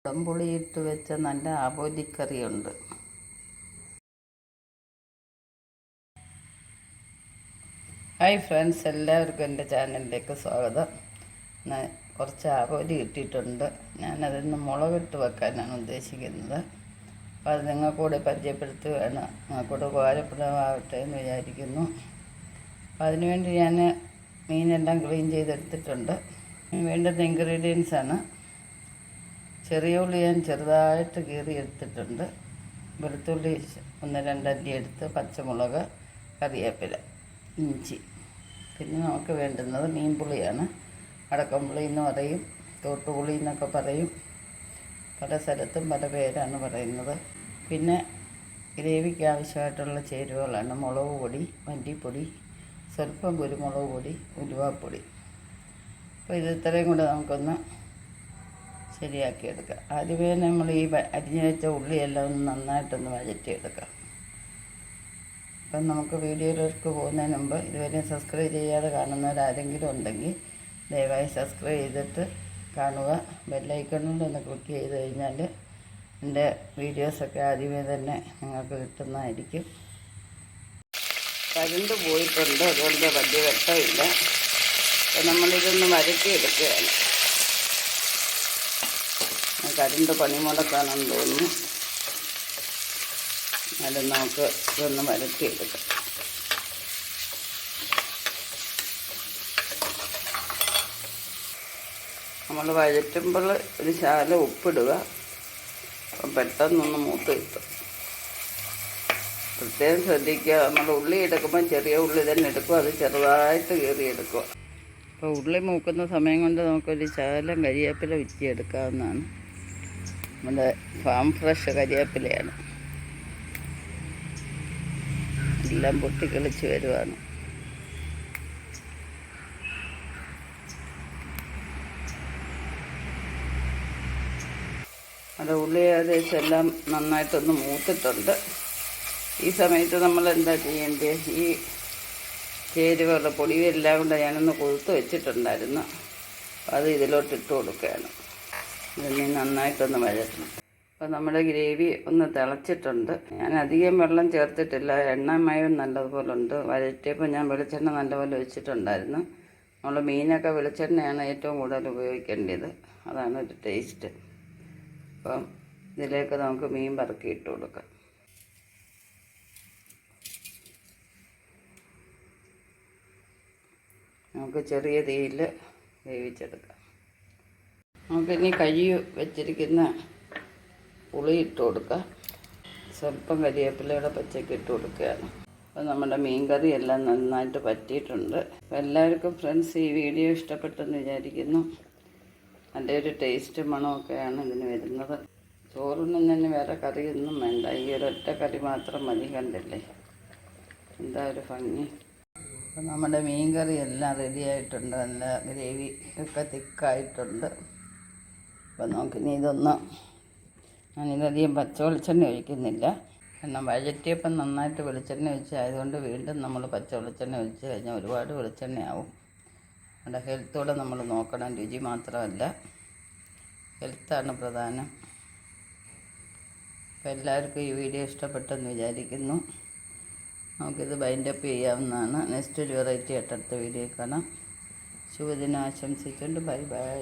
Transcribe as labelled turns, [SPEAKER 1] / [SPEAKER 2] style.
[SPEAKER 1] കുടംപുളി ഇട്ട് വെച്ച നല്ല ആവോലിക്കറിയുണ്ട്. ഹായ് ഫ്രണ്ട്സ്, എല്ലാവർക്കും എൻ്റെ ചാനലിലേക്ക് സ്വാഗതം. കുറച്ച് ആവോലി കിട്ടിയിട്ടുണ്ട്. ഞാനതിന്ന് മുളകിട്ട് വെക്കാനാണ് ഉദ്ദേശിക്കുന്നത്. അപ്പോൾ അത് നിങ്ങൾക്കൂടെ പരിചയപ്പെടുത്തുകയാണ്. നിങ്ങൾക്കൂടെ ഉപകാരപ്രദമാകട്ടെ എന്ന് വിചാരിക്കുന്നു. അപ്പോൾ അതിനുവേണ്ടി ഞാൻ മീനെല്ലാം ക്ലീൻ ചെയ്തെടുത്തിട്ടുണ്ട്. വേണ്ടുന്ന ഇൻഗ്രീഡിയൻസാണ്: ചെറിയ ഉള്ളി ഞാൻ ചെറുതായിട്ട് കീറി എടുത്തിട്ടുണ്ട്, വെളുത്തുള്ളി 1-2 അല്ലി എടുത്ത്, പച്ചമുളക്, കറിവേപ്പില, ഇഞ്ചി. പിന്നെ നമുക്ക് വേണ്ടുന്നത് മീൻപുളിയാണ്. അടക്കംപുളി എന്ന് പറയും, തോട്ടുപുളി എന്നൊക്കെ പറയും. പല സ്ഥലത്തും പല പേരാണ് പറയുന്നത്. പിന്നെ ഗ്രേവിക്ക് ആവശ്യമായിട്ടുള്ള ചേരുവകളാണ് മുളക് പൊടി, മല്ലിപ്പൊടി, സ്വല്പം കുരുമുളക് പൊടി, ഉലുവാപ്പൊടി. അപ്പോൾ ഇത് ഇത്രയും കൂടെ നമുക്കൊന്ന് ശരിയാക്കിയെടുക്കാം. ആദ്യമേ നമ്മൾ ഈ അരിഞ്ഞു വെച്ച ഉള്ളിയെല്ലാം ഒന്ന് നന്നായിട്ടൊന്ന് വഴറ്റിയെടുക്കാം. അപ്പം നമുക്ക് വീഡിയോയിലേക്ക് പോകുന്നതിന് മുമ്പ് ഇതുവരെ സബ്സ്ക്രൈബ് ചെയ്യാതെ കാണുന്നവരാരെങ്കിലും ഉണ്ടെങ്കിൽ ദയവായി സബ്സ്ക്രൈബ് ചെയ്തിട്ട് കാണുക. ബെല്ലൈക്കണിൽ ഒന്ന് ക്ലിക്ക് ചെയ്ത് കഴിഞ്ഞാൽ എൻ്റെ വീഡിയോസൊക്കെ ആദ്യമേ തന്നെ നിങ്ങൾക്ക് കിട്ടുന്നതായിരിക്കും. കരണ്ട് പോയിട്ടുണ്ട്, അതുകൊണ്ട് വലിയ വെട്ടമില്ല. അപ്പോൾ നമ്മളിതൊന്ന് വഴറ്റിയെടുക്കുകയാണ്. കരണ്ട് പണിമുടക്കാണെന്ന് തോന്നുന്നു. അത് നമുക്ക് ഇതൊന്ന് വഴറ്റിയെടുക്കാം. നമ്മൾ വഴറ്റുമ്പോൾ ഒരു ശകലം ഉപ്പിടുക. അപ്പം പെട്ടെന്നൊന്ന് മൂത്ത് കിട്ടും. പ്രത്യേകം ശ്രദ്ധിക്കുക, നമ്മൾ ഉള്ളി എടുക്കുമ്പോൾ ചെറിയ ഉള്ളി തന്നെ എടുക്കുക, അത് ചെറുതായിട്ട് കീറിയെടുക്കുക. അപ്പോൾ ഉള്ളി മൂക്കുന്ന സമയം കൊണ്ട് നമുക്കൊരു ശകലം കരിവേപ്പില വിറ്റിയെടുക്കാവുന്നതാണ്. നമ്മുടെ ഫാം ഫ്രഷ് കരിവേപ്പിലയാണ്. എല്ലാം പൊട്ടിക്കളിച്ച് വരുവാണ്. അത് ഉള്ളി ഏകദേശം എല്ലാം നന്നായിട്ടൊന്ന് മൂത്തിട്ടുണ്ട്. ഈ സമയത്ത് നമ്മൾ എന്താ ചെയ്യേണ്ടത്? ഈ ചേരുവകളുടെ പൊടിയെല്ലാം കൊണ്ട് ഞാനൊന്ന് കൊഴുത്ത് വെച്ചിട്ടുണ്ടായിരുന്നു. അത് ഇതിലോട്ട് ഇട്ട് കൊടുക്കുകയാണ്. ഇതിന് നന്നായിട്ടൊന്ന് വഴറ്റണം. അപ്പോൾ നമ്മുടെ ഗ്രേവി ഒന്ന് തിളച്ചിട്ടുണ്ട്. ഞാൻ അധികം വെള്ളം ചേർത്തിട്ടില്ല. എണ്ണമയം നല്ലതുപോലെ ഉണ്ട്. വഴറ്റിയപ്പോൾ ഞാൻ വെളിച്ചെണ്ണ നല്ലപോലെ വെച്ചിട്ടുണ്ടായിരുന്നു. നമ്മൾ മീനൊക്കെ വെളിച്ചെണ്ണയാണ് ഏറ്റവും കൂടുതൽ ഉപയോഗിക്കേണ്ടത്. അതാണ് ഒരു ടേസ്റ്റ്. അപ്പം ഇതിലേക്ക് നമുക്ക് മീൻ പറക്കി ഇട്ട് കൊടുക്കാം. നമുക്ക് ചെറിയ തീയിൽ വേവിച്ചെടുക്കാം. നമുക്കിനി കഴുകി വെച്ചിരിക്കുന്ന പുളി ഇട്ട് കൊടുക്കാം. സ്വല്പം കരിവേപ്പിലയുടെ പച്ചയ്ക്ക് ഇട്ട് കൊടുക്കുകയാണ്. അപ്പോൾ നമ്മുടെ മീൻ കറി എല്ലാം നന്നായിട്ട് പറ്റിയിട്ടുണ്ട്. അപ്പോൾ എല്ലാവർക്കും ഫ്രണ്ട്സ് ഈ വീഡിയോ ഇഷ്ടപ്പെട്ടെന്ന് വിചാരിക്കുന്നു. നല്ലൊരു ടേസ്റ്റ് മണമൊക്കെയാണ് ഇതിന് വരുന്നത്. ചോറിനും തന്നെ വേറെ കറിയൊന്നും വേണ്ട, ഈ ഒരൊറ്റ കറി മാത്രം മതി. കണ്ടില്ലേ എന്താ ഒരു ഭംഗി. അപ്പോൾ നമ്മുടെ മീൻ കറി എല്ലാം റെഡി ആയിട്ടുണ്ട്. നല്ല ഗ്രേവി ഒക്കെ തിക്കായിട്ടുണ്ട്. അപ്പോൾ നമുക്കിനി ഞാനിതധികം പച്ച വെളിച്ചെണ്ണ ഒഴിക്കുന്നില്ല. കാരണം വഴറ്റിയപ്പം നന്നായിട്ട് വെളിച്ചെണ്ണ ഒഴിച്ചായതുകൊണ്ട് വീണ്ടും നമ്മൾ പച്ച വെളിച്ചെണ്ണ ഒഴിച്ച് കഴിഞ്ഞാൽ ഒരുപാട് വെളിച്ചെണ്ണയാവും. നമ്മുടെ ഹെൽത്തോടെ നമ്മൾ നോക്കണം. രുചി മാത്രമല്ല, ഹെൽത്താണ് പ്രധാനം. അപ്പോൾ എല്ലാവർക്കും ഈ വീഡിയോ ഇഷ്ടപ്പെട്ടെന്ന് വിചാരിക്കുന്നു. നമുക്കിത് ബൈൻഡപ്പ് ചെയ്യാവുന്നതാണ്. നെക്സ്റ്റ് ഒരു വെറൈറ്റി ആയിട്ട് അടുത്ത വീഡിയോ കാണാം. ശുഭദിനം ആശംസിച്ചുകൊണ്ട് ബൈ ബൈ.